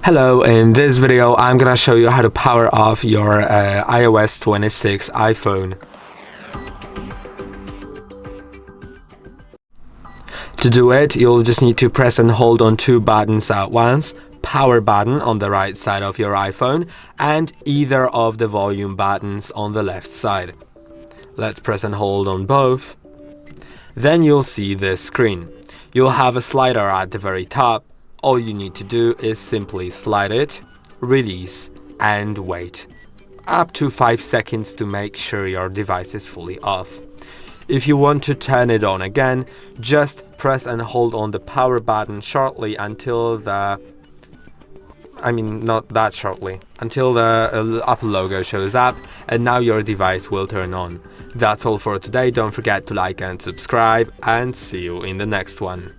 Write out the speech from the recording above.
Hello, in this video I'm gonna show you how to power off your iOS 26 iPhone. To do it, you'll just need to press and hold on two buttons at once, power button on the right side of your iPhone and either of the volume buttons on the left side. Let's press and hold on both. Then you'll see this screen. You'll have a slider at the very top. All you need to do is simply slide it, release, and wait. Up to 5 seconds to make sure your device is fully off. If you want to turn it on again, just press and hold on the power button shortly until until the Apple logo shows up, and now your device will turn on. That's all for today. Don't forget to like and subscribe, and see you in the next one.